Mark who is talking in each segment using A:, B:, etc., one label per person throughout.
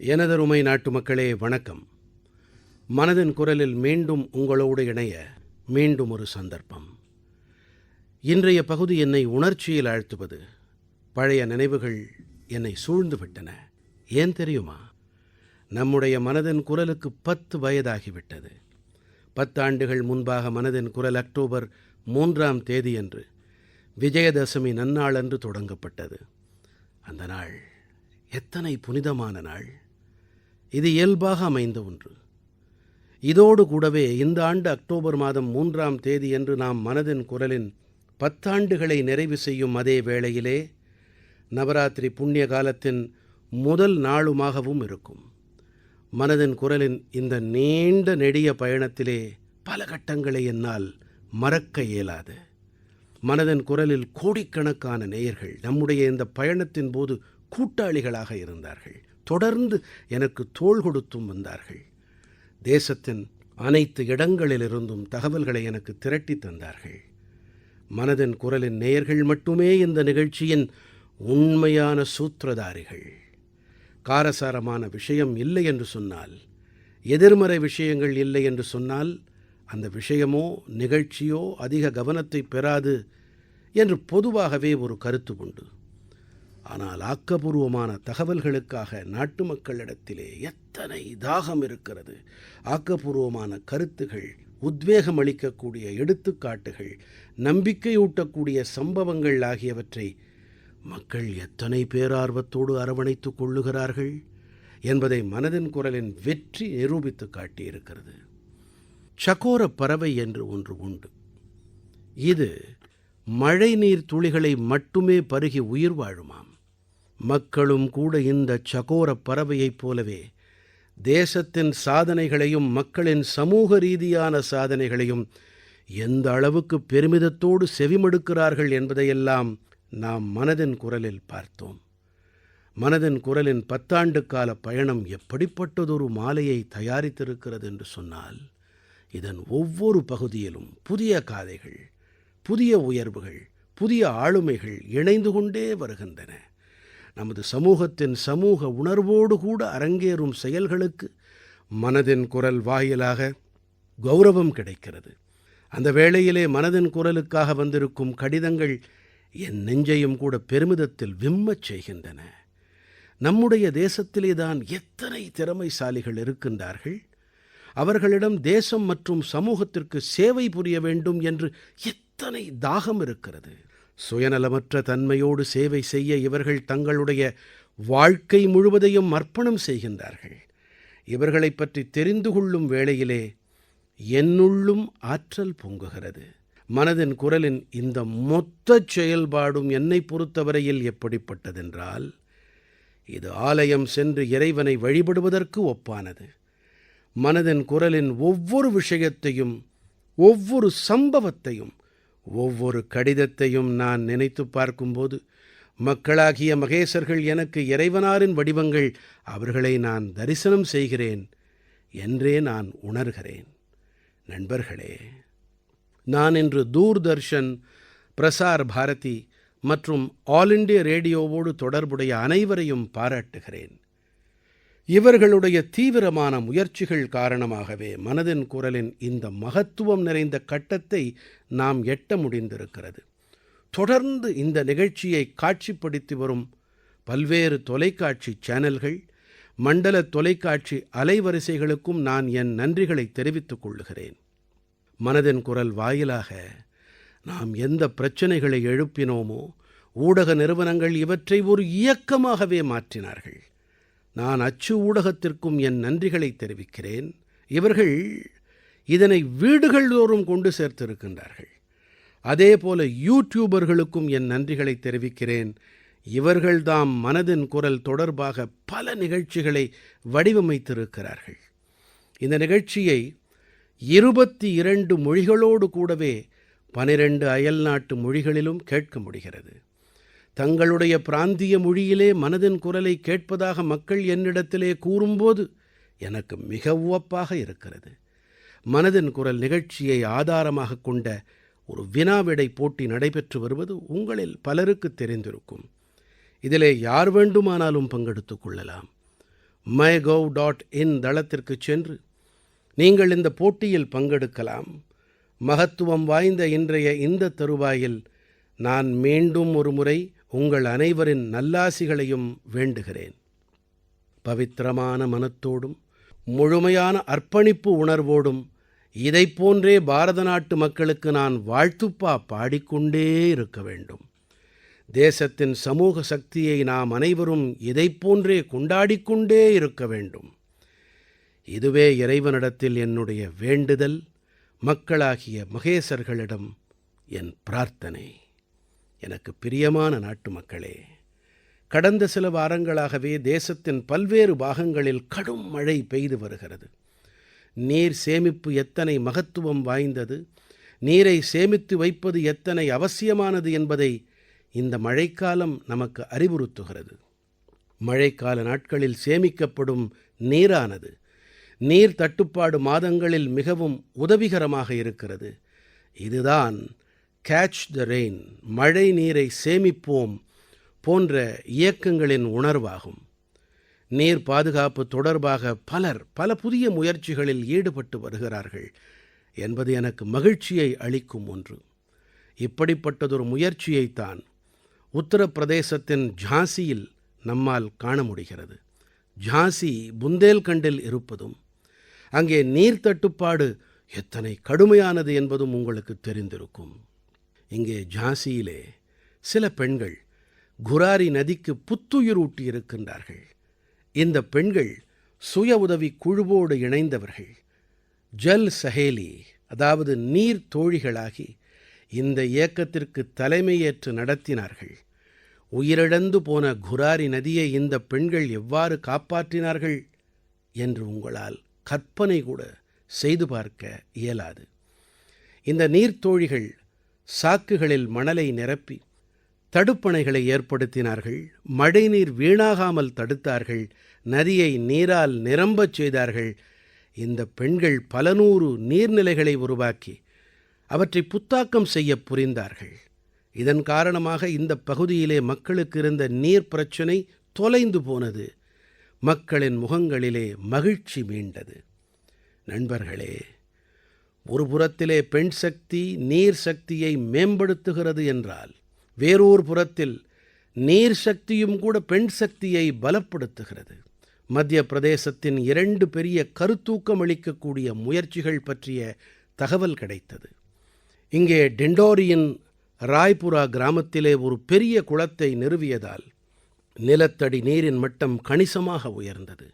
A: எனதருமை நாட்டுமக்களே வணக்கம். மனதின் குரலில் மீண்டும் உங்களோடு இணைய மீண்டும் ஒரு சந்தர்ப்பம். இன்றைய பகுதி என்னை உணர்ச்சியில் ஆழ்த்துவது. பழைய நினைவுகள் என்னை சூழ்ந்து விட்டன. ஏன் தெரியுமா? நம்முடைய மனதின் குரலுக்கு 10 வயதாகிவிட்டது. 10 ஆண்டுகள் முன்பாக மனதின் குரல் அக்டோபர் 3ஆம் தேதியன்று விஜயதசமி நன்னாளன்று தொடங்கப்பட்டது. அந்த நாள் எத்தனை புனிதமான நாள்! இது இயல்பாக அமைந்த ஒன்று. இதோடு கூடவே இந்த ஆண்டு அக்டோபர் மாதம் 3ஆம் தேதியன்று நாம் மனதின் குரலின் 10 ஆண்டுகளை நிறைவு செய்யும் அதே வேளையிலே நவராத்திரி புண்ணிய காலத்தின் முதல் நாளுமாகவும் இருக்கும். மனதின் குரலின் இந்த நீண்ட நெடிய பயணத்திலே பல கட்டங்களை என்னால் மறக்க இயலாது. மனதின் குரலில் கோடிக்கணக்கான நேயர்கள் நம்முடைய இந்த பயணத்தின் போது கூட்டாளிகளாக இருந்தார்கள். தொடர்ந்து எனக்கு தோள் கொடுத்தும் வந்தார்கள். தேசத்தின் அனைத்து இடங்களிலிருந்தும் தகவல்களை எனக்கு திரட்டி தந்தார்கள். மனதின் குரலின் நேயர்கள் மட்டுமே இந்த நிகழ்ச்சியின் உண்மையான சூத்திரதாரிகள். காரசாரமான விஷயம் இல்லை என்று சொன்னால், எதிர்மறை விஷயங்கள் இல்லை என்று சொன்னால், அந்த விஷயமோ நிகழ்ச்சியோ அதிக கவனத்தை பெறாது என்று பொதுவாகவே ஒரு கருத்து உண்டு. ஆனால் ஆக்கப்பூர்வமான தகவல்களுக்காக நாட்டு மக்களிடத்திலே எத்தனை தாகம் இருக்கிறது! ஆக்கப்பூர்வமான கருத்துகள், உத்வேகம் அளிக்கக்கூடிய எடுத்துக்காட்டுகள், நம்பிக்கையூட்டக்கூடிய சம்பவங்கள் ஆகியவற்றை மக்கள் எத்தனை பேரார்வத்தோடு அரவணைத்துக் கொள்ளுகிறார்கள் என்பதை மனதின் குரலின் வெற்றி நிரூபித்து காட்டியிருக்கிறது. சகோரப் பறவை என்று ஒன்று உண்டு. இது மழைநீர் துளிகளை மட்டுமே பருகி உயிர் வாழுமாம். மக்களும் கூட இந்த சகோரப் பறவையைப் போலவே தேசத்தின் சாதனைகளையும் மக்களின் சமூக ரீதியான சாதனைகளையும் எந்த அளவுக்கு பெருமிதத்தோடு செவிமடுக்கிறார்கள் என்பதையெல்லாம் நாம் மனதின் குரலில் பார்த்தோம். மனதின் குரலின் 10 ஆண்டுக்கால பயணம் எப்படிப்பட்டதொரு மாலையை தயாரித்திருக்கிறது என்று சொன்னால், இதன் ஒவ்வொரு பகுதியிலும் புதிய காதைகள், புதிய உயர்வுகள், புதிய ஆளுமைகள் இணைந்து கொண்டே வருகின்றன. நமது சமூகத்தின் சமூக உணர்வோடு கூட அரங்கேறும் செயல்களுக்கு மனதின் குரல் வாயிலாக கௌரவம் கிடைக்கிறது. அந்த வேளையிலே மனதின் குரலுக்காக வந்திருக்கும் கடிதங்கள் என் நெஞ்சையும் கூட பெருமிதத்தில் விம்மச் செய்கின்றன. நம்முடைய தேசத்திலே தான் எத்தனை திறமைசாலிகள் இருக்கின்றார்கள்! அவர்களிடம் தேசம் மற்றும் சமூகத்திற்கு சேவை புரிய வேண்டும் என்று எத்தனை தாகம் இருக்கிறது! சுயநலமற்ற தன்மையோடு சேவை செய்ய இவர்கள் தங்களுடைய வாழ்க்கை முழுவதையும் அர்ப்பணம் செய்கின்றார்கள். இவர்களைப் பற்றி தெரிந்து கொள்ளும் வேளையிலே என்னுள்ளும் ஆற்றல் பொங்குகிறது. மனதின் குரலின் இந்த மொத்த செயல்பாடும் என்னை பொறுத்தவரையில் எப்படிப்பட்டதென்றால், இது ஆலயம் சென்று இறைவனை வழிபடுவதற்கு ஒப்பானது. மனதின் குரலின் ஒவ்வொரு விஷயத்தையும், ஒவ்வொரு சம்பவத்தையும், ஒவ்வொரு கடிதத்தையும் நான் நினைத்து பார்க்கும்போது, மக்களாகிய மகேசர்கள் எனக்கு இறைவனாரின் வடிவங்கள், அவர்களை நான் தரிசனம் செய்கிறேன் என்றே நான் உணர்கிறேன். நண்பர்களே, நான் இன்று தூர்தர்ஷன், பிரசார் பாரதி மற்றும் ஆல் இண்டியா ரேடியோவோடு தொடர்புடைய அனைவரையும் பாராட்டுகிறேன். இவர்களுடைய தீவிரமான முயற்சிகள் காரணமாகவே மனதின் குரலின் இந்த மகத்துவம் நிறைந்த கட்டத்தை நாம் எட்ட முடிந்திருக்கிறது. தொடர்ந்து இந்த நிகழ்ச்சியை காட்சிப்படுத்தி வரும் பல்வேறு தொலைக்காட்சி சேனல்கள், மண்டல தொலைக்காட்சி அலைவரிசைகளுக்கும் நான் என் நன்றிகளை தெரிவித்துக் கொள்கிறேன். மனதின் குரல் வாயிலாக நாம் எந்த பிரச்சனைகளை எழுப்பினோமோ, ஊடக நிறுவனங்கள் இவற்றை ஒரு இயக்கமாகவே மாற்றினார்கள். நான் அச்சு ஊடகத்திற்கும் என் நன்றிகளை தெரிவிக்கிறேன். இவர்கள் இதனை வீடுகள் தோறும் கொண்டு சேர்த்திருக்கின்றார்கள். அதேபோல யூடியூபர்களுக்கும் என் நன்றிகளை தெரிவிக்கிறேன். இவர்கள்தாம் மனதின் குரல் தொடர்பாக பல நிகழ்ச்சிகளை வடிவமைத்திருக்கிறார்கள். இந்த நிகழ்ச்சியை 22 மொழிகளோடு கூடவே 12 அயல்நாட்டு மொழிகளிலும் கேட்க முடிகிறது. தங்களுடைய பிராந்திய மொழியிலே மனதின் குரலை கேட்பதாக மக்கள் என்னிடத்திலே கூறும்போது எனக்கு மிக உவப்பாக இருக்கிறது. மனதின் குரல் நிகழ்ச்சியை ஆதாரமாக கொண்ட ஒரு வினாவிடை போட்டி நடைபெற்று வருவது உங்களில் பலருக்கு தெரிந்திருக்கும். இதிலே யார் வேண்டுமானாலும் பங்கெடுத்துக் கொள்ளலாம். mygov.in தளத்திற்குச் சென்று நீங்கள் இந்த போட்டியில் பங்கெடுக்கலாம். மகத்துவம் வாய்ந்த இன்றைய இந்த தருவாயில் நான் மீண்டும் ஒருமுறை உங்கள் அனைவரின் நல்லாசிகளையும் வேண்டுகிறேன். பவித்திரமான மனத்தோடும் முழுமையான அர்ப்பணிப்பு உணர்வோடும் இதைப் போன்றே பாரத நாட்டு மக்களுக்கு நான் வாழ்த்துப்பா பாடிக்கொண்டே இருக்க வேண்டும். தேசத்தின் சமூக சக்தியை நாம் அனைவரும் இதைப் போன்றே கொண்டாடிக்கொண்டே இருக்க வேண்டும். இதுவே இறைவனிடத்தில் என்னுடைய வேண்டுதல், மக்களாகிய மகேசர்களிடம் என் பிரார்த்தனை. எனக்கு பிரியமான நாட்டுமக்களே, கடந்த சில வாரங்களாகவே தேசத்தின் பல்வேறு பாகங்களில் கடும் மழை பெய்து வருகிறது. நீர் சேமிப்பு எத்தனை மகத்துவம் வாய்ந்தது, நீரை சேமித்து வைப்பது எத்தனை அவசியமானது என்பதை இந்த மழைக்காலம் நமக்கு அறிவுறுத்துகிறது. மழைக்கால நாட்களில் சேமிக்கப்படும் நீரானது நீர் தட்டுப்பாடு மாதங்களில் மிகவும் உதவிகரமாக இருக்கிறது. இதுதான் கேட்ச் த ரெயின், மழை நீரை சேமிப்போம் போன்ற இயக்கங்களின் உணர்வாகும். நீர் பாதுகாப்பு தொடர்பாக பல புதிய முயற்சிகளில் ஈடுபட்டு வருகிறார்கள் என்பது எனக்கு மகிழ்ச்சியை அளிக்கும் ஒன்று. இப்படிப்பட்டதொரு முயற்சியைத்தான் உத்தரப்பிரதேசத்தின் ஜான்சியில் நம்மால் காண முடிகிறது. ஜான்சி புந்தேல்கண்டில் இருப்பதும் அங்கே நீர் தட்டுப்பாடு எத்தனை கடுமையானது என்பதும் உங்களுக்கு தெரிந்திருக்கும். இங்கே ஜான்சியிலே சில பெண்கள் குராரி நதிக்கு புத்துயிரூட்டி இருக்கின்றார்கள். இந்த பெண்கள் சுய உதவி குழுவோடு இணைந்தவர்கள். ஜல் சஹேலி, அதாவது நீர் தோழிகளாகி இந்த இயக்கத்திற்கு தலைமையேற்று நடத்தினார்கள். உயிரிழந்து போன குராரி நதியை இந்த பெண்கள் எவ்வாறு காப்பாற்றினார்கள் என்று உங்களால் கற்பனை கூட செய்து பார்க்க இயலாது. இந்த நீர்த்தோழிகள் சாக்குகளில் மணலை நிரப்பி தடுப்பணைகளை ஏற்படுத்தினார்கள். மழைநீர் வீணாகாமல் தடுத்தார்கள். நதியை நீரால் நிரம்பச் செய்தார்கள். இந்த பெண்கள் பல நூறு நீர்நிலைகளை உருவாக்கி அவற்றை புத்தாக்கம் செய்ய புரிந்தார்கள். இதன் காரணமாக இந்த பகுதியிலே மக்களுக்கு இருந்த நீர் பிரச்சனை தொலைந்து போனது. மக்களின் முகங்களிலே மகிழ்ச்சி மீண்டது. நண்பர்களே, ஒரு புறத்திலே பெண் சக்தி நீர் சக்தியை மேம்படுத்துகிறது என்றால், வேறொரு புறத்தில் நீர் சக்தியும் கூட பெண் சக்தியை பலப்படுத்துகிறது. மத்திய பிரதேசத்தின் 2 பெரிய கருத்தூக்கம் அளிக்கக்கூடிய முயற்சிகள் பற்றிய தகவல் கிடைத்தது. இங்கே டிண்டோரியின் ராய்புரா கிராமத்திலே ஒரு பெரிய குளத்தை நிறுவியதால் நிலத்தடி நீரின் மட்டம் கணிசமாக உயர்ந்தது.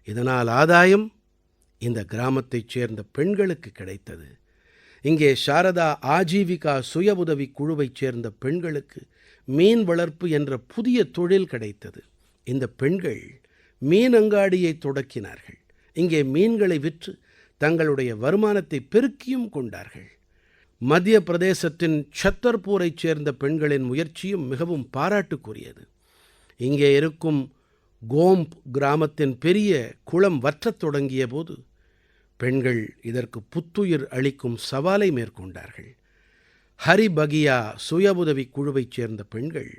A: இதனால் ஆதாயம் இந்த கிராமத்தைச் சேர்ந்த பெண்களுக்கு கிடைத்தது. இங்கே சாரதா ஆஜீவிகா சுய உதவி குழுவைச் சேர்ந்த பெண்களுக்கு மீன் வளர்ப்பு என்ற புதிய தொழில் கிடைத்தது. இந்த பெண்கள் மீன் அங்காடியை தொடக்கினார்கள். இங்கே மீன்களை விற்று தங்களுடைய வருமானத்தை பெருக்கியும் கொண்டார்கள். மத்திய பிரதேசத்தின் சத்தர்பூரைச் சேர்ந்த பெண்களின் முயற்சியும் மிகவும் பாராட்டுக்குரியது. இங்கே இருக்கும் கோம்ப் கிராமத்தின் பெரிய குளம் வற்றத் தொடங்கிய போது பெண்கள் இதற்கு புத்துயிர் அளிக்கும் சவாலை மேற்கொண்டார்கள். ஹரிபகியா சுய உதவி குழுவைச் சேர்ந்த பெண்கள்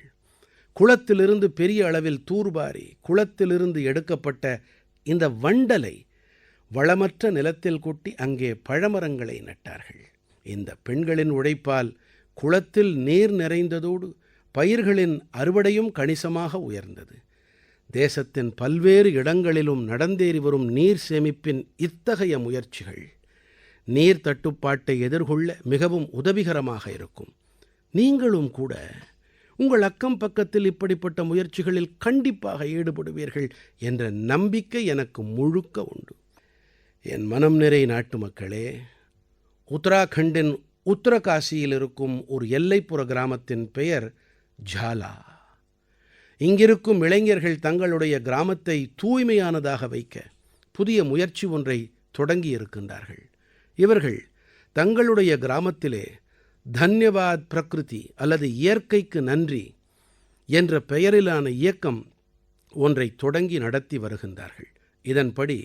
A: குளத்திலிருந்து பெரிய அளவில் தூர்வாரி குளத்திலிருந்து எடுக்கப்பட்ட இந்த வண்டலை வளமற்ற நிலத்தில் கொட்டி அங்கே பழமரங்களை நட்டார்கள். இந்த பெண்களின் உழைப்பால் குளத்தில் நீர் நிறைந்ததோடு பயிர்களின் அறுவடையும் கணிசமாக உயர்ந்தது. தேசத்தின் பல்வேறு இடங்களிலும் நடந்தேறி வரும் நீர் சேமிப்பின் இத்தகைய முயற்சிகள் நீர் தட்டுப்பாட்டை எதிர்கொள்ள மிகவும் உதவிகரமாக இருக்கும். நீங்களும் கூட உங்கள் அக்கம் பக்கத்தில் இப்படிப்பட்ட முயற்சிகளில் கண்டிப்பாக ஈடுபடுவீர்கள் என்ற நம்பிக்கை எனக்கு முழுக்க உண்டு. என் மனம் நிறை நாட்டுமக்களே, உத்தராகண்டின் உத்தரகாசியில் இருக்கும் ஒரு எல்லைப்புற கிராமத்தின் பெயர் ஜாலா. இங்கிருக்கும் இளைஞர்கள் தங்களுடைய கிராமத்தை தூய்மையானதாக வைக்க புதிய முயற்சி ஒன்றை தொடங்கி இருக்கின்றார்கள். இவர்கள் தங்களுடைய கிராமத்திலே தன்யவாத் பிரகிருதி அல்லது இயற்கைக்கு நன்றி என்ற பெயரிலான இயக்கம் ஒன்றை தொடங்கி நடத்தி வருகின்றார்கள். இதன்படி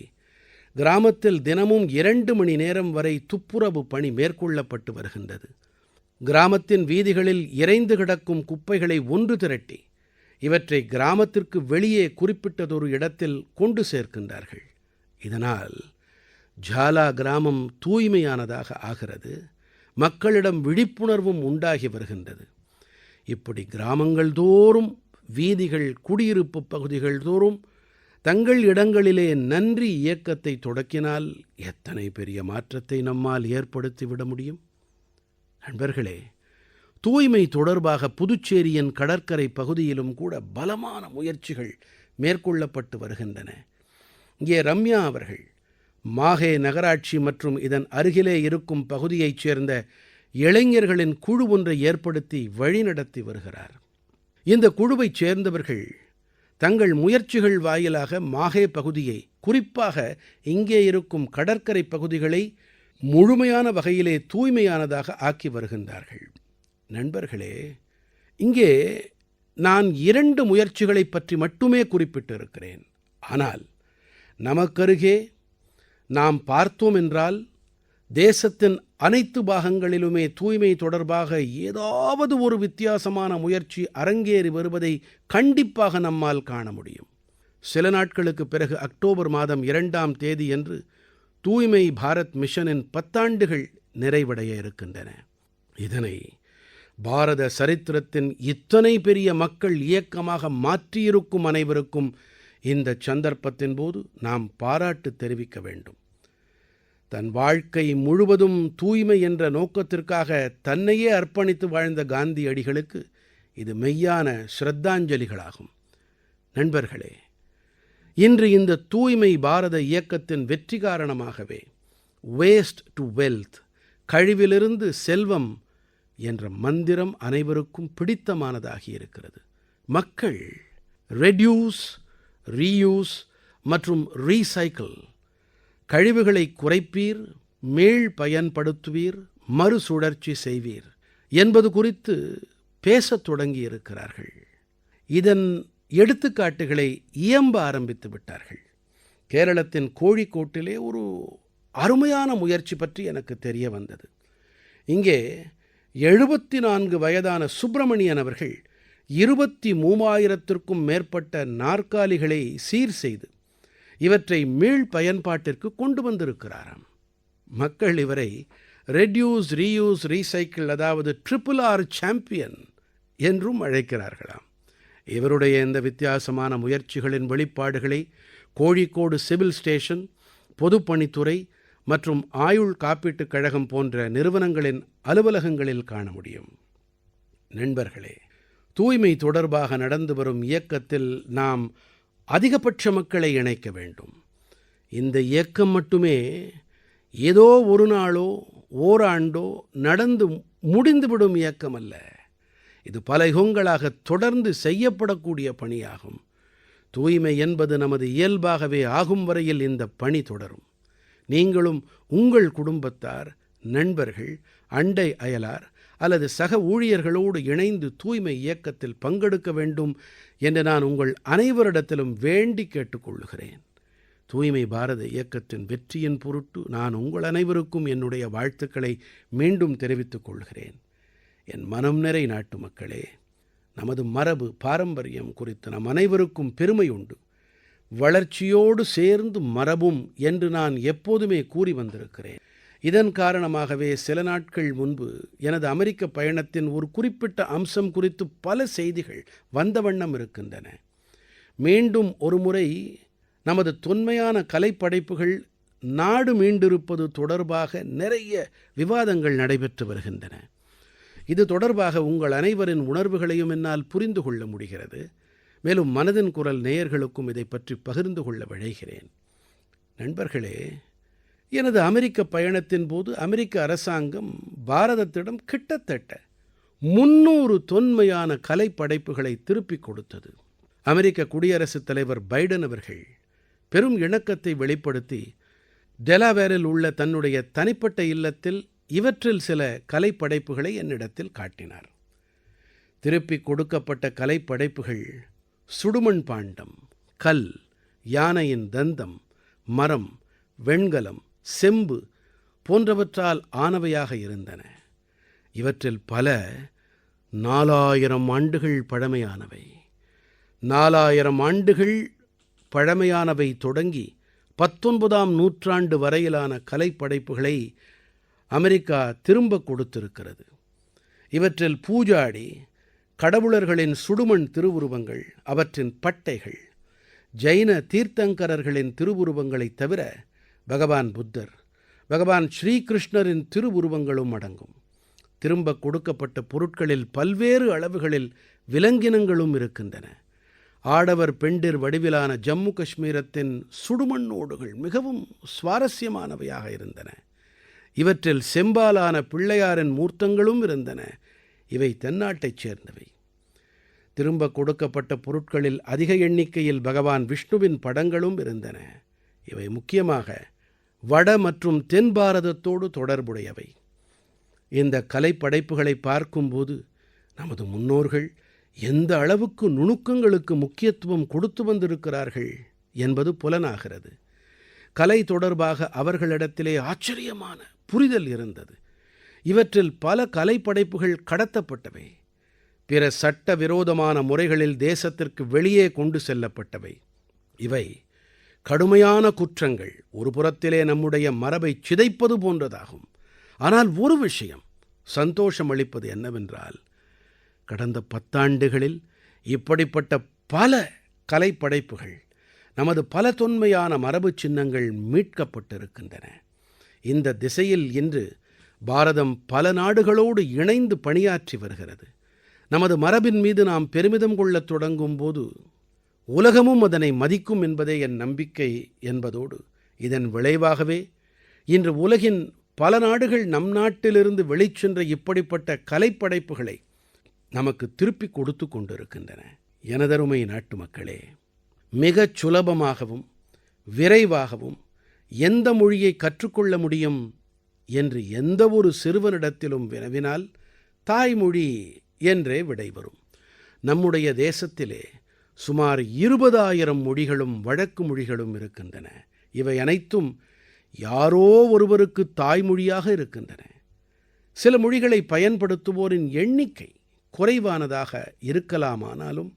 A: கிராமத்தில் தினமும் 2 மணி நேரம் வரை துப்புரவு பணி மேற்கொள்ளப்பட்டு வருகின்றது. கிராமத்தின் வீதிகளில் இரைந்து கிடக்கும் குப்பைகளை ஒன்று திரட்டி இவற்றை கிராமத்திற்கு வெளியே குறிப்பிட்டதொரு இடத்தில் கொண்டு சேர்க்கின்றார்கள். இதனால் ஜாலா கிராமம் தூய்மையானதாக ஆகிறது. மக்களிடம் விழிப்புணர்வும் உண்டாகி வருகின்றது. இப்படி கிராமங்கள் தோறும், வீதிகள், குடியிருப்பு பகுதிகள் தோறும் தங்கள் இடங்களிலே நன்றி இயக்கத்தை தொடக்கினால் எத்தனை பெரிய மாற்றத்தை நம்மால் ஏற்படுத்திவிட முடியும். நண்பர்களே, தூய்மை தொடர்பாக புதுச்சேரியின் கடற்கரை பகுதியிலும் கூட பலமான முயற்சிகள் மேற்கொள்ளப்பட்டு வருகின்றன. இங்கே ரம்யா அவர்கள் மாஹே நகராட்சி மற்றும் இதன் அருகிலே இருக்கும் பகுதியைச் சேர்ந்த இளைஞர்களின் குழு ஒன்றை ஏற்படுத்தி வழிநடத்தி வருகிறார். இந்த குழுவைச் சேர்ந்தவர்கள் தங்கள் முயற்சிகள் வாயிலாக மாஹே பகுதியை, குறிப்பாக இங்கே இருக்கும் கடற்கரை பகுதிகளை முழுமையான வகையிலே தூய்மையானதாக ஆக்கி வருகின்றார்கள். நண்பர்களே, இங்கே நான் 2 முயற்சிகளைப் பற்றி மட்டுமே குறிப்பிட்டிருக்கிறேன். ஆனால் நமக்கருகே நாம் பார்த்தோம் என்றால் தேசத்தின் அனைத்து பாகங்களிலுமே தூய்மை தொடர்பாக ஏதாவது ஒரு வித்தியாசமான முயற்சி அரங்கேறி வருவதை கண்டிப்பாக நம்மால் காண முடியும். சில நாட்களுக்குப் பிறகு அக்டோபர் மாதம் 2ஆம் தேதியன்று தூய்மை பாரத் மிஷனின் 10 ஆண்டுகள் நிறைவடைய இருக்கின்றன. இதனை பாரத சரித்திரத்தின் இத்தனை பெரிய மக்கள் இயக்கமாக மாற்றியிருக்கும் அனைவருக்கும் இந்த சந்தர்ப்பத்தின் போது நாம் பாராட்டு தெரிவிக்க வேண்டும். தன் வாழ்க்கை முழுவதும் தூய்மை என்ற நோக்கத்திற்காக தன்னையே அர்ப்பணித்து வாழ்ந்த காந்தியடிகளுக்கு இது மெய்யான ஸ்ரத்தாஞ்சலிகளாகும். நண்பர்களே, இன்று இந்த தூய்மை பாரத இயக்கத்தின் வெற்றி காரணமாகவே வேஸ்ட் டு வெல்த், கழிவிலிருந்து செல்வம் என்ற மந்திரம் அனைவருக்கும் பிடித்தமானதாகி இருக்கிறது. மக்கள் ரெட்யூஸ், ரீயூஸ் மற்றும் ரீசைக்கிள், கழிவுகளை குறைப்பீர், மீள் பயன்படுத்துவீர், மறுசுழற்சி செய்வீர் என்பது குறித்து பேசத் தொடங்கியிருக்கிறார்கள். இதன் எடுத்துக்காட்டுகளை இயம்ப ஆரம்பித்து விட்டார்கள். கேரளத்தின் கோழிக்கோட்டிலே ஒரு அருமையான முயற்சி பற்றி எனக்கு தெரிய வந்தது. இங்கே 74 வயதான சுப்பிரமணியன் அவர்கள் 23,000த்திற்கும் மேற்பட்ட நாற்காலிகளை சீர் செய்து இவற்றை மீள் பயன்பாட்டிற்கு கொண்டு வந்திருக்கிறாராம். மக்கள் இவரை ரெட்யூஸ், ரீயூஸ், ரீசைக்கிள், அதாவது RRR சாம்பியன் என்றும் அழைக்கிறார்களாம். இவருடைய இந்த வித்தியாசமான முயற்சிகளின் வெளிப்பாடுகளை கோழிக்கோடு சிவில் ஸ்டேஷன், பொதுப்பணித்துறை மற்றும் ஆயுள் காப்பீட்டுக் கழகம் போன்ற நிறுவனங்களின் அலுவலகங்களில் காண முடியும். நண்பர்களே, தூய்மை தொடர்பாக நடந்து வரும் இயக்கத்தில் நாம் அதிகபட்ச மக்களை இணைக்க வேண்டும். இந்த இயக்கம் மட்டுமே ஏதோ ஒரு நாளோ ஓராண்டோ நடந்து முடிந்துவிடும் இயக்கம் அல்ல. இது பல யுகங்களாக தொடர்ந்து செய்யப்படக்கூடிய பணியாகும். தூய்மை என்பது நமது இயல்பாகவே ஆகும் வரையில் இந்த பணி தொடரும். நீங்களும் உங்கள் குடும்பத்தார், நண்பர்கள், அண்டை அயலார் அல்லது சக ஊழியர்களோடு இணைந்து தூய்மை இயக்கத்தில் பங்கெடுக்க வேண்டும் என்று நான் உங்கள் அனைவரிடத்திலும் வேண்டி கேட்டுக்கொள்கிறேன். தூய்மை பாரத இயக்கத்தின் வெற்றியின் பொருட்டு நான் உங்கள் அனைவருக்கும் என்னுடைய வாழ்த்துக்களை மீண்டும் தெரிவித்துக் கொள்கிறேன். என் மனம் நிறை நாட்டு மக்களே, நமது மரபு, பாரம்பரியம் குறித்து நம் அனைவருக்கும் பெருமை உண்டு. வளர்ச்சியோடு சேர்ந்து மரபும் என்று நான் எப்போதுமே கூறி வந்திருக்கிறேன். இதன் காரணமாகவே சில நாட்கள் முன்பு எனது அமெரிக்க பயணத்தின் ஒரு குறிப்பிட்ட அம்சம் குறித்து பல செய்திகள் வந்த வண்ணம் இருக்கின்றன. மீண்டும் ஒரு முறை நமது தொன்மையான கலைப்படைப்புகள் நாடு மீண்டிருப்பது தொடர்பாக நிறைய விவாதங்கள் நடைபெற்று வருகின்றன. இது தொடர்பாக உங்கள் அனைவரின் உணர்வுகளையும் என்னால் புரிந்து கொள்ள முடிகிறது. மேலும் மனதின் குரல் நேயர்களுக்கும் இதை பற்றி பகிர்ந்து கொள்ள விழைகிறேன். நண்பர்களே, எனது அமெரிக்க பயணத்தின் போது அமெரிக்க அரசாங்கம் பாரதத்திடம் கிட்டத்தட்ட 300 தொன்மையான கலைப்படைப்புகளை திருப்பிக் கொடுத்தது. அமெரிக்க குடியரசுத் தலைவர் பைடன் அவர்கள் பெரும் இணக்கத்தை வெளிப்படுத்தி டெலாவேரில் உள்ள தன்னுடைய தனிப்பட்ட இல்லத்தில் இவற்றில் சில கலைப்படைப்புகளை என்னிடத்தில் காட்டினார். திருப்பிக் கொடுக்கப்பட்ட கலைப்படைப்புகள் சுடுமண் பாண்டம், கல், யானையின் தந்தம், மரம், வெண்கலம், செம்பு போன்றவற்றால் ஆனவையாக இருந்தன. இவற்றில் பல 4000 ஆண்டுகள் பழமையானவை. 4000 ஆண்டுகள் பழமையானவை தொடங்கி 19ஆம் நூற்றாண்டு வரையிலான கலைப்படைப்புகளை அமெரிக்கா திரும்பக் கொடுத்திருக்கிறது. இவற்றில் பூஜாடி, கடவுளர்களின் சுடுமண் திருவுருவங்கள், அவற்றின் பட்டைகள், ஜைன தீர்த்தங்கரர்களின் திருவுருவங்களைத் தவிர பகவான் புத்தர், பகவான் ஸ்ரீகிருஷ்ணரின் திருவுருவங்களும் அடங்கும். திரும்பக் கொடுக்கப்பட்ட பொருட்களில் பல்வேறு அளவுகளில் விலங்கினங்களும் இருக்கின்றன. ஆடவர் பெண்டிர் வடிவிலான ஜம்மு காஷ்மீரத்தின் சுடுமண்ணோடுகள் மிகவும் சுவாரஸ்யமானவையாக இருந்தன. இவற்றில் செம்பாலான பிள்ளையாரின் மூர்த்தங்களும் இருந்தன. இவை தென்னாட்டைச் சேர்ந்தவை. திரும்பக் கொடுக்கப்பட்ட பொருட்களில் அதிக எண்ணிக்கையில் பகவான் விஷ்ணுவின் படங்களும் இருந்தன. இவை முக்கியமாக வட மற்றும் தென் பாரதத்தோடு தொடர்புடையவை. இந்த கலைப்படைப்புகளை பார்க்கும்போது நமது முன்னோர்கள் எந்த அளவுக்கு நுணுக்கங்களுக்கு முக்கியத்துவம் கொடுத்து வந்திருக்கிறார்கள் என்பது புலனாகிறது. கலை தொடர்பாக அவர்களிடத்திலே ஆச்சரியமான புரிதல் இருந்தது. இவற்றில் பல கலைப்படைப்புகள் கடத்தப்பட்டவை, பிற சட்டவிரோதமான முறைகளில் தேசத்திற்கு வெளியே கொண்டு செல்லப்பட்டவை. இவை கடுமையான குற்றங்கள். ஒரு புறத்திலே நம்முடைய மரபை சிதைப்பது போன்றதாகும். ஆனால் ஒரு விஷயம் சந்தோஷம் அளிப்பது என்னவென்றால், கடந்த 10 ஆண்டுகளில் இப்படிப்பட்ட பல கலைப்படைப்புகள், நமது பல தொன்மையான மரபுச் சின்னங்கள் மீட்கப்பட்டிருக்கின்றன. இந்த திசையில் இன்று பாரதம் பல நாடுகளோடு இணைந்து பணியாற்றி வருகிறது. நமது மரபின் மீது நாம் பெருமிதம் கொள்ளத் தொடங்கும் போது உலகமும் அதனை மதிக்கும் என்பதே என் நம்பிக்கை என்பதோடு, இதன் விளைவாகவே இன்று உலகின் பல நாடுகள் நம் நாட்டிலிருந்து வெளிச்சென்ற இப்படிப்பட்ட கலைப்படைப்புகளை நமக்கு திருப்பிக் கொடுத்து கொண்டிருக்கின்றன. எனதருமை நாட்டு மக்களே, மிகச் சுலபமாகவும் விரைவாகவும் எந்த மொழியை கற்றுக்கொள்ள முடியும் என்று எந்த ஒரு சிறுவனிடத்திலும் வினவினால் தாய்மொழி என்றே விடை வரும். நம்முடைய தேசத்திலே சுமார் 20,000 மொழிகளும் வழக்கு மொழிகளும் இருக்கின்றன. இவை அனைத்தும் யாரோ ஒருவருக்கு தாய்மொழியாக இருக்கின்றன. சில மொழிகளை பயன்படுத்துவோரின் எண்ணிக்கை குறைவானதாக இருக்கலாமானாலும்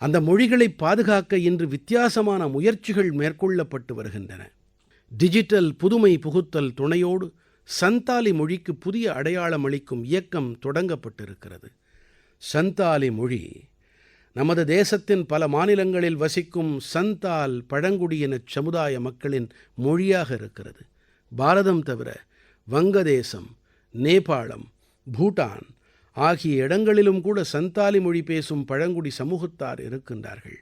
A: அந்த மொழிகளை பாதுகாக்க இன்று வித்தியாசமான முயற்சிகள் மேற்கொள்ளப்பட்டு வருகின்றன. டிஜிட்டல் புதுமை புகுத்தல் துணையோடு சந்தாலி மொழிக்கு புதிய அடையாளம் அளிக்கும் இயக்கம் தொடங்கப்பட்டிருக்கிறது. சந்தாலி மொழி நமது தேசத்தின் பல மாநிலங்களில் வசிக்கும் சந்தால் பழங்குடியினச் சமுதாய மக்களின் மொழியாக இருக்கிறது. பாரதம் தவிர வங்கதேசம், நேபாளம், பூட்டான் ஆகிய இடங்களிலும் கூட சந்தாலி மொழி பேசும் பழங்குடி சமூகத்தார் இருக்கின்றார்கள்.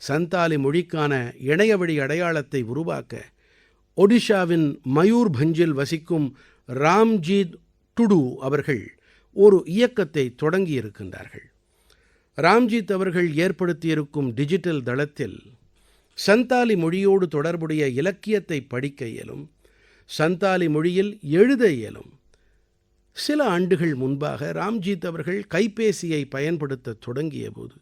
A: சந்தாலி மொழிக்கான இணையவழி அடையாளத்தை உருவாக்க ஒடிஷாவின் மயூர்பஞ்சில் வசிக்கும் ராம்ஜீத் டுடு அவர்கள் ஒரு இயக்கத்தை தொடங்கியிருக்கின்றார்கள். ராம்ஜீத் அவர்கள் ஏற்படுத்தியிருக்கும் டிஜிட்டல் தளத்தில் சந்தாலி மொழியோடு தொடர்புடைய இலக்கியத்தை படிக்க இயலும், சந்தாலி மொழியில் எழுத இயலும். சில ஆண்டுகள் முன்பாக ராம்ஜீத் அவர்கள் கைபேசியை பயன்படுத்த தொடங்கிய போது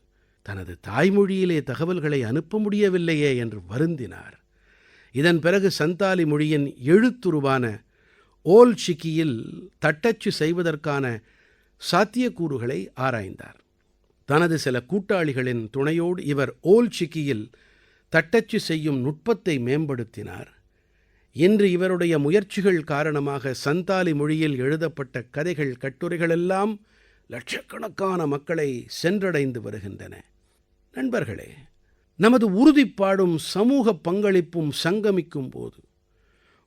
A: தனது தாய்மொழியிலே தகவல்களை அனுப்ப முடியவில்லையே என்று வருந்தினார். இதன் பிறகு சந்தாலி மொழியின் எழுத்துருவான ஓல் சிக்கியில் தட்டச்சு செய்வதற்கான சாத்தியக்கூறுகளை ஆராய்ந்தார். தனது சில கூட்டாளிகளின் துணையோடு இவர் ஓல் சிக்கியில் தட்டச்சு செய்யும் நுட்பத்தை மேம்படுத்தினார். இன்று இவருடைய முயற்சிகள் காரணமாக சந்தாலி மொழியில் எழுதப்பட்ட கதைகள், கட்டுரைகள் எல்லாம் லட்சக்கணக்கான மக்களை சென்றடைந்து வருகின்றன. நண்பர்களே, நமது உறுதிப்பாடும் சமூக பங்களிப்பும் சங்கமிக்கும் போது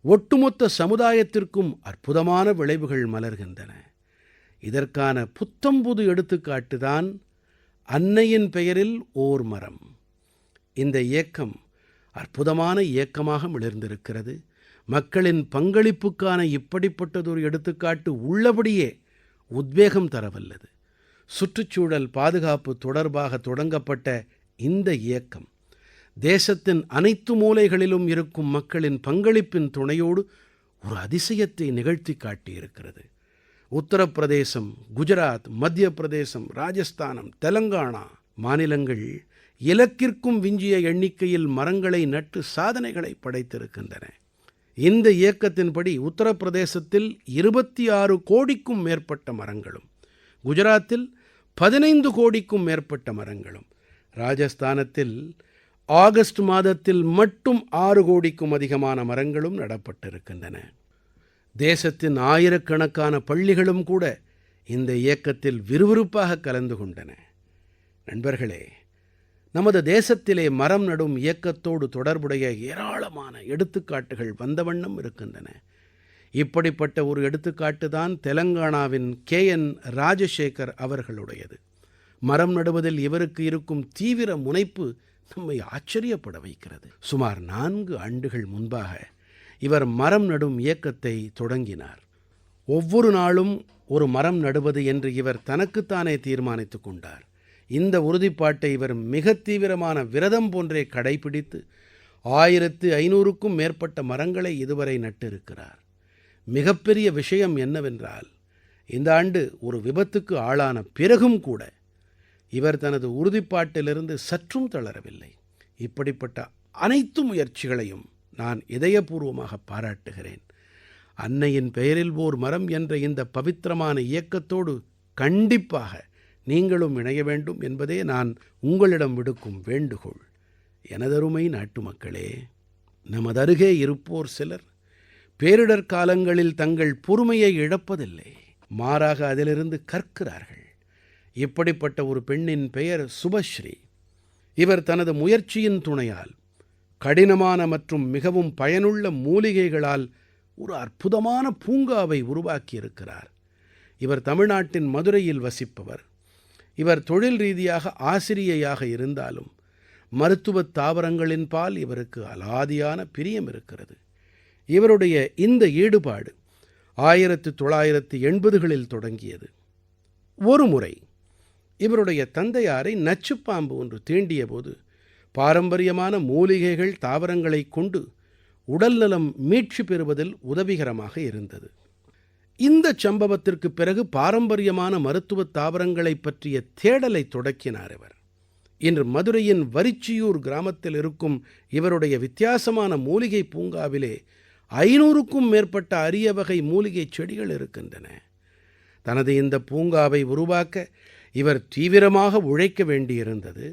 A: ஒட்டுமொத்த சமுதாயத்திற்கும் அற்புதமான விளைவுகள் மலர்கின்றன. இதற்கான புத்தம்புது எடுத்துக்காட்டு தான் அன்னையின் பெயரில் ஓர் மரம். இந்த இயக்கம் அற்புதமான இயக்கமாக மிளிர்ந்திருக்கிறது. மக்களின் பங்களிப்புக்கான இப்படிப்பட்டதொரு எடுத்துக்காட்டு உள்ளபடியே உத்வேகம் தரவல்லது. சுற்றுச்சூழல் பாதுகாப்பு தொடர்பாக தொடங்கப்பட்ட இந்த இயக்கம் தேசத்தின் அனைத்து மூலைகளிலும் இருக்கும் மக்களின் பங்களிப்பின் துணையோடு ஒரு அதிசயத்தை நிகழ்த்தி காட்டியிருக்கிறது. உத்தரப்பிரதேசம், குஜராத், மத்திய பிரதேசம், ராஜஸ்தானம், தெலங்கானா மாநிலங்கள் இலக்கிற்கும் விஞ்சிய எண்ணிக்கையில் மரங்களை நட்டு சாதனைகளை படைத்திருக்கின்றன. இந்த இயக்கத்தின்படி உத்தரப்பிரதேசத்தில் 26 கோடிக்கும் மேற்பட்ட மரங்களும், குஜராத்தில் 15 கோடிக்கும் மேற்பட்ட மரங்களும், ராஜஸ்தானத்தில் ஆகஸ்ட் மாதத்தில் மட்டும் 6 கோடிக்கும் அதிகமான மரங்களும் நடப்பட்டிருக்கின்றன. தேசத்தின் ஆயிரக்கணக்கான பள்ளிகளும் கூட இந்த இயக்கத்தில் விறுவிறுப்பாக கலந்து கொண்டன. நண்பர்களே, நமது தேசத்திலே மரம் நடும் இயக்கத்தோடு தொடர்புடைய ஏராளமான எடுத்துக்காட்டுகள் வந்த வண்ணம் இருக்கின்றன. இப்படிப்பட்ட ஒரு எடுத்துக்காட்டு தான் தெலங்கானாவின் KN ராஜசேகர் அவர்களுடையது. மரம் நடுவதில் இவருக்கு இருக்கும் தீவிர முனைப்பு நம்மை ஆச்சரியப்பட வைக்கிறது. சுமார் 4 ஆண்டுகள் முன்பாக இவர் மரம் நடும் இயக்கத்தை தொடங்கினார். ஒவ்வொரு நாளும் ஒரு மரம் நடுவது என்று இவர் தனக்குத்தானே தீர்மானித்துக் கொண்டார். இந்த உறுதிப்பாட்டை இவர் மிக தீவிரமான விரதம் போன்றே கடைபிடித்து 1500க்கும் மேற்பட்ட மரங்களை இதுவரை நட்டிருக்கிறார். மிகப்பெரிய விஷயம் என்னவென்றால், இந்த ஆண்டு ஒரு விபத்துக்கு ஆளான பிறகும் கூட இவர் தனது உறுதிப்பாட்டிலிருந்து சற்றும் தளரவில்லை. இப்படிப்பட்ட அனைத்து முயற்சிகளையும் நான் இதயபூர்வமாக பாராட்டுகிறேன். அன்னையின் பெயரில் ஓர் மரம் என்ற இந்த பவித்திரமான இயக்கத்தோடு கண்டிப்பாக நீங்களும் இணைய வேண்டும் என்பதே நான் உங்களிடம் விடுக்கும் வேண்டுகோள். எனதருமை நாட்டுமக்களே, நமதருகே இருப்போர் சிலர் பேரிடர் காலங்களில் தங்கள் பொறுமையை இழப்பதில்லை, மாறாக அதிலிருந்து கற்கிறார்கள். இப்படிப்பட்ட ஒரு பெண்ணின் பெயர் சுபஸ்ரீ. இவர் தனது முயற்சியின் துணையால் கடினமான மற்றும் மிகவும் பயனுள்ள மூலிகைகளால் ஒரு அற்புதமான பூங்காவை உருவாக்கியிருக்கிறார். இவர் தமிழ்நாட்டின் மதுரையில் வசிப்பவர். இவர் தொழில் ரீதியாக ஆசிரியையாக இருந்தாலும் மருத்துவத் தாவரங்களின் பால் இவருக்கு அலாதியான பிரியம் இருக்கிறது. இவருடைய இந்த ஈடுபாடு 1980களில் தொடங்கியது. ஒருமுறை இவருடைய தந்தையாரை நச்சுப்பாம்பு ஒன்று தீண்டிய போது பாரம்பரியமான மூலிகைகள் தாவரங்களைக் கொண்டு உடல்நலம் மீட்சி பெறுவதில் உதவிகரமாக இருந்தது. இந்த சம்பவத்திற்கு பிறகு பாரம்பரியமான மருத்துவத் தாவரங்களைப் பற்றிய தேடலை தொடக்கினார் இவர். இன்று மதுரையின் வரிச்சியூர் கிராமத்தில் இருக்கும் இவருடைய வித்தியாசமான மூலிகை பூங்காவிலே 500க்கும் மேற்பட்ட அரிய வகை மூலிகைச் செடிகள் இருக்கின்றன. தனது இந்த பூங்காவை உருவாக்க இவர் தீவிரமாக உழைக்க வேண்டியிருந்தது.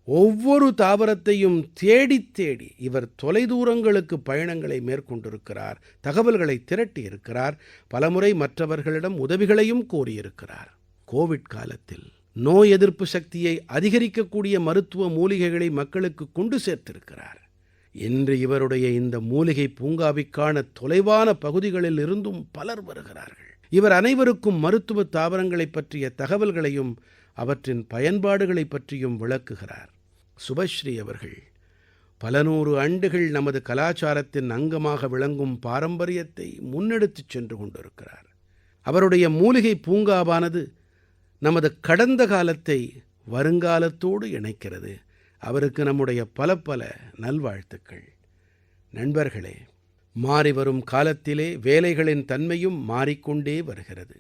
A: ஒவ்வொரு தாவரத்தையும் தேடித் தேடி இவர் தொலைதூரங்களுக்கு பயணங்களை மேற்கொண்டிருக்கிறார், தகவல்களை திரட்டியிருக்கிறார், பலமுறை மற்றவர்களிடம் உதவிகளையும் கோரியிருக்கிறார். கோவிட் காலத்தில் நோய் எதிர்ப்பு சக்தியை அதிகரிக்கக்கூடிய மருத்துவ மூலிகைகளை மக்களுக்கு கொண்டு சேர்த்திருக்கிறார். இன்று இவருடைய இந்த மூலிகை பூங்காவிற்கான தொலைவான பகுதிகளில் இருந்தும் பலர் வருகிறார்கள். இவர் அனைவருக்கும் மருத்துவ தாவரங்களைப் பற்றிய தகவல்களையும் அவற்றின் பயன்பாடுகளைப் பற்றியும் விளக்குகிறார். சுபஸ்ரீ அவர்கள் பல நூறு ஆண்டுகள் நமது கலாச்சாரத்தின் அங்கமாக விளங்கும் பாரம்பரியத்தை முன்னெடுத்துச் சென்று கொண்டிருக்கிறார். அவருடைய மூலிகை பூங்காவானது நமது கடந்த காலத்தை வருங்காலத்தோடு இணைக்கிறது. அவருக்கு நம்முடைய பல பல நல்வாழ்த்துக்கள். நண்பர்களே, மாறிவரும் காலத்திலே வேலைகளின் தன்மையும் மாறிக்கொண்டே வருகிறது.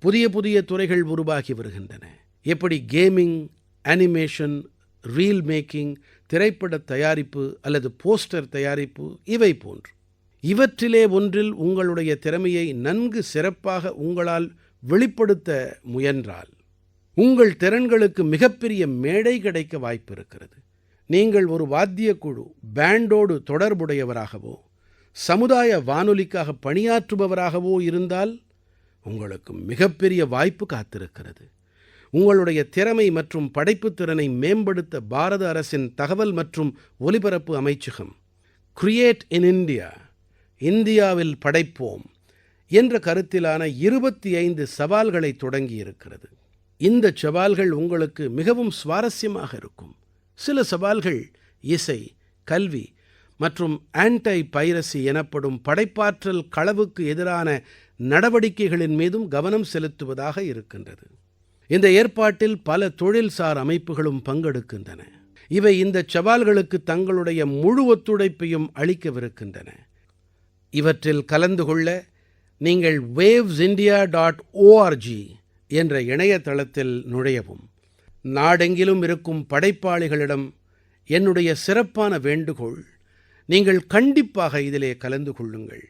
A: புதிய புதிய துறைகள் உருவாகி வருகின்றன. எப்படி கேமிங், அனிமேஷன், ரீல் மேக்கிங், திரைப்பட தயாரிப்பு அல்லது போஸ்டர் தயாரிப்பு, இவை போன்று இவற்றிலே ஒன்றில் உங்களுடைய திறமையை நன்கு சிறப்பாக உங்களால் வெளிப்படுத்த முயன்றால் உங்கள் திறன்களுக்கு மிகப்பெரிய மேடை கிடைக்க வாய்ப்பு இருக்கிறது. நீங்கள் ஒரு வாத்தியக்குழு, பேண்டோடு தொடர்புடையவராகவோ சமுதாய வானொலிக்காக பணியாற்றுபவராகவோ இருந்தால் உங்களுக்கு மிகப்பெரிய வாய்ப்பு காத்திருக்கிறது. உங்களுடைய திறமை மற்றும் படைப்புத் திறனை மேம்படுத்த பாரத அரசின் தகவல் மற்றும் ஒலிபரப்பு அமைச்சகம் கிரியேட் இன் இந்தியா, இந்தியாவில் படைப்போம் என்ற கருத்திலான 25 சவால்களை தொடங்கியிருக்கிறது. இந்த சவால்கள் உங்களுக்கு மிகவும் சுவாரஸ்யமாக இருக்கும். சில சவால்கள் இசை, கல்வி மற்றும் ஆன்டை பைரசி எனப்படும் படைப்பாற்றல் களவுக்கு எதிரான நடவடிக்கைகளின் மீதும் கவனம் செலுத்துவதாக இருக்கின்றது. இந்த ஏற்பாட்டில் பல தொழில்சார் அமைப்புகளும் பங்கெடுக்கின்றன. இவை இந்த சவால்களுக்கு தங்களுடைய முழு ஒத்துழைப்பையும் அளிக்கவிருக்கின்றன. இவற்றில் கலந்து கொள்ள நீங்கள் wavesindia.org என்ற இணையதளத்தில் நுழையவும். நாடெங்கிலும் இருக்கும் படைப்பாளிகளிடம் என்னுடைய சிறப்பான வேண்டுகோள், நீங்கள் கண்டிப்பாக இதிலே கலந்து கொள்ளுங்கள்.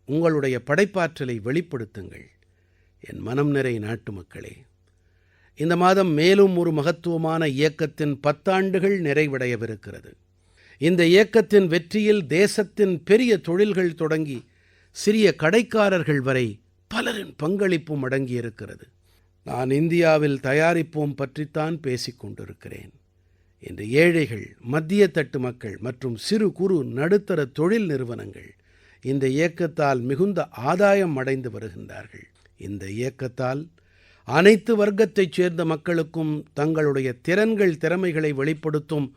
A: உங்களுடைய படைப்பாற்றலை வெளிப்படுத்துங்கள். என் மனம் நிறை நாட்டுமக்களே, இந்த மாதம் மேலும் ஒரு மகத்துவமான இயக்கத்தின் 10 ஆண்டுகள் நிறைவடையவிருக்கிறது. இந்த இயக்கத்தின் வெற்றியில் தேசத்தின் பெரிய தொழில்கள் தொடங்கி சிறிய கடைக்காரர்கள் வரை பலரின் பங்களிப்பும் அடங்கியிருக்கிறது. நான் இந்தியாவில் தயாரிப்போம் பற்றித்தான் பேசிக் கொண்டிருக்கிறேன். இன்று ஏழைகள், மத்திய தட்டு மக்கள் மற்றும் சிறு குறு நடுத்தர தொழில் நிறுவனங்கள் இந்த இயக்கத்தால் மிகுந்த ஆதாயம் அடைந்து வருகின்றார்கள். இந்த இயக்கத்தால் அனைத்து வர்க்கத்தைச் சேர்ந்த மக்களுக்கும் தங்களுடைய திறமைகளை வெளிப்படுத்தும்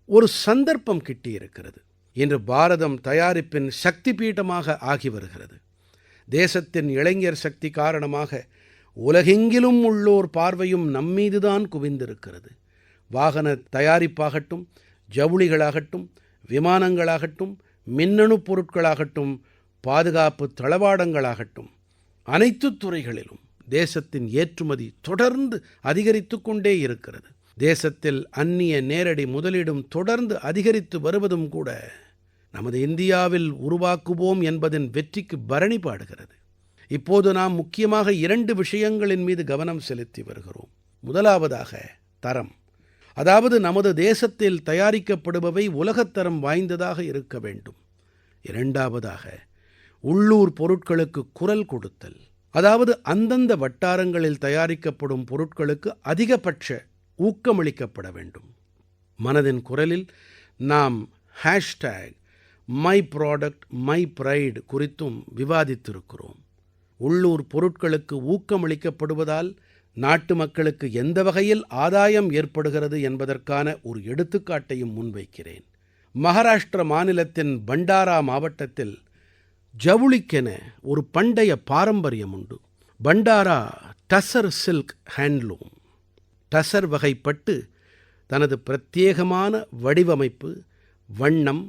A: ஒரு சந்தர்ப்பம் கிட்டியிருக்கிறது. இன்று பாரதம் தயாரிப்பின் சக்தி பீடமாக ஆகி வருகிறது. தேசத்தின் இளைஞர் சக்தி காரணமாக உலகெங்கிலும் உள்ளோர் பார்வையும் நம்மீதுதான் குவிந்திருக்கிறது. வாகன தயாரிப்பாகட்டும், ஜவுளிகளாகட்டும், விமானங்களாகட்டும், மின்னணுப் பொருட்களாகட்டும், பாதுகாப்பு தளவாடங்களாகட்டும், அனைத்து துறைகளிலும் தேசத்தின் ஏற்றுமதி தொடர்ந்து அதிகரித்துக் கொண்டே இருக்கிறது. தேசத்தில் அந்நிய நேரடி முதலீடும் தொடர்ந்து அதிகரித்து வருவதும் கூட நமது இந்தியாவில் உருவாக்குவோம் என்பதின் வெற்றிக்கு பரணி பாடுகிறது. இப்போது நாம் முக்கியமாக 2 விஷயங்களின் மீது கவனம் செலுத்தி வருகிறோம். முதலாவதாக தரம், அதாவது நமது தேசத்தில் தயாரிக்கப்படுபவை உலகத்தரம் வாய்ந்ததாக இருக்க வேண்டும். இரண்டாவதாக உள்ளூர் பொருட்களுக்கு குரல் கொடுத்தல், அதாவது அந்தந்த வட்டாரங்களில் தயாரிக்கப்படும் பொருட்களுக்கு அதிகபட்ச ஊக்கமளிக்கப்பட வேண்டும். மனதின் குரலில் நாம் #MyProductMyPride குறித்தும் விவாதித்திருக்கிறோம். உள்ளூர் பொருட்களுக்கு ஊக்கமளிக்கப்படுவதால் நாட்டு மக்களுக்கு எந்த வகையில் ஆதாயம் ஏற்படுகிறது என்பதற்கான ஒரு எடுத்துக்காட்டையும் முன்வைக்கிறேன். மகாராஷ்டிர மாநிலத்தின் பண்டாரா மாவட்டத்தில் ஜவுளிக்கென ஒரு பண்டைய பாரம்பரியம் உண்டு. Bhandara tussar silk handloom. Tussar வகைப்பட்டு தனது பிரத்யேகமான வடிவமைப்பு, வண்ணம்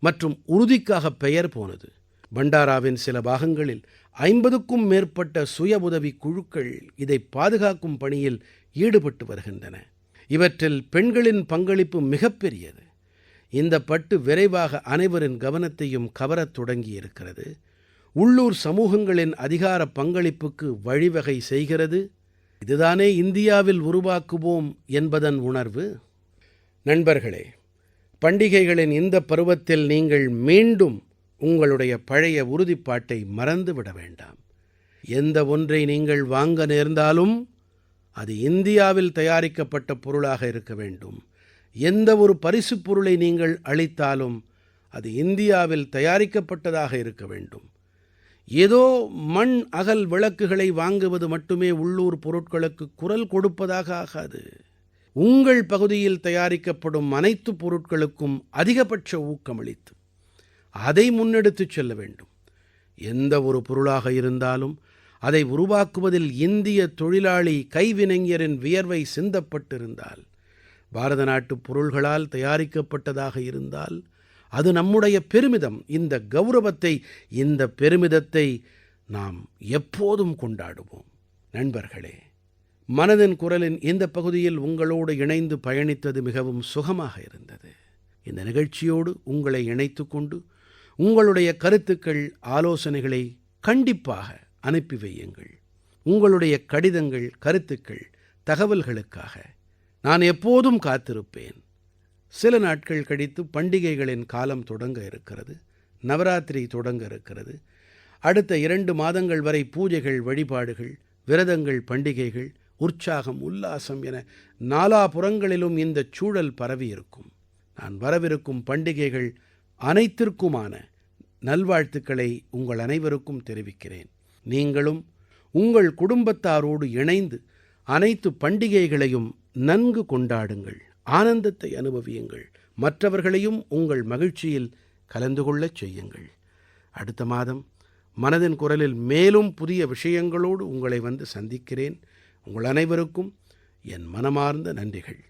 A: மற்றும் உறுதிக்காக பெயர் போனது. பண்டாராவின் சில பாகங்களில் 50க்கும் மேற்பட்ட சுய உதவிக் குழுக்கள் இதை பாதுகாக்கும் பணியில் ஈடுபட்டு வருகின்றன. இவற்றில் பெண்களின் பங்களிப்பு மிகப்பெரியது. இந்த பட்டு விரைவாக அனைவரின் கவனத்தையும் கவரத் தொடங்கியிருக்கிறது. உள்ளூர் சமூகங்களின் அதிகார பங்களிப்புக்கு வழிவகை செய்கிறது. இதுதானே இந்தியாவில் உருவாக்குவோம் என்பதன் உணர்வு. நண்பர்களே, பண்டிகைகளின் இந்த பருவத்தில் நீங்கள் மீண்டும் உங்களுடைய பழைய உறுதிப்பாட்டை மறந்துவிட வேண்டாம். எந்த ஒன்றை நீங்கள் வாங்க நேர்ந்தாலும் அது இந்தியாவில் தயாரிக்கப்பட்ட பொருளாக இருக்க வேண்டும். எந்த ஒரு பரிசுப் பொருளை நீங்கள் அளித்தாலும் அது இந்தியாவில் தயாரிக்கப்பட்டதாக இருக்க வேண்டும். ஏதோ மண் அகல் விளக்குகளை வாங்குவது மட்டுமே உள்ளூர் பொருட்களுக்கு குரல் கொடுப்பதாக ஆகாது. உங்கள் பகுதியில் தயாரிக்கப்படும் அனைத்து பொருட்களுக்கும் அதிகபட்ச ஊக்கமளித்து அதை முன்னெடுத்துச் செல்ல வேண்டும். எந்த ஒரு பொருளாக இருந்தாலும் அதை உருவாக்குவதில் இந்திய தொழிலாளி கைவினைஞரின் வியர்வை சிந்தப்பட்டிருந்தால், பாரத நாட்டுப் பொருள்களால் தயாரிக்கப்பட்டதாக இருந்தால் அது நம்முடைய பெருமிதம். இந்த கௌரவத்தை, இந்த பெருமிதத்தை நாம் எப்போதும் கொண்டாடுவோம். நண்பர்களே, மனதின் குரலின் இந்த பகுதியில் உங்களோடு இணைந்து பயணித்தது மிகவும் சுகமாக இருந்தது. இந்த நிகழ்ச்சியோடு உங்களை இணைத்துக் கொண்டு உங்களுடைய கருத்துக்கள், ஆலோசனைகளை கண்டிப்பாக அனுப்பி வையுங்கள். உங்களுடைய கடிதங்கள், கருத்துக்கள், தகவல்களுக்காக நான் எப்போதும் காத்திருப்பேன். சில நாட்கள் கழித்து பண்டிகைகளின் காலம் தொடங்க இருக்கிறது. நவராத்திரி தொடங்க இருக்கிறது. அடுத்த 2 மாதங்கள் வரை பூஜைகள், வழிபாடுகள், விரதங்கள், பண்டிகைகள், உற்சாகம், உல்லாசம் என நாலாபுறங்களிலும் இந்தச் சூழல் பரவியிருக்கும். நான் வரவிருக்கும் பண்டிகைகள் அனைத்திற்குமான நல்வாழ்த்துக்களை உங்கள் அனைவருக்கும் தெரிவிக்கிறேன். நீங்களும் உங்கள் குடும்பத்தாரோடு இணைந்து அனைத்து பண்டிகைகளையும் நன்கு கொண்டாடுங்கள், ஆனந்தத்தை அனுபவியுங்கள், மற்றவர்களையும் உங்கள் மகிழ்ச்சியில் கலந்து கொள்ளச் செய்யுங்கள். அடுத்த மாதம் மனதின் குரலில் மேலும் புதிய விஷயங்களோடு உங்களை வந்து சந்திக்கிறேன். உங்கள் அனைவருக்கும் என் மனமார்ந்த நன்றிகள்.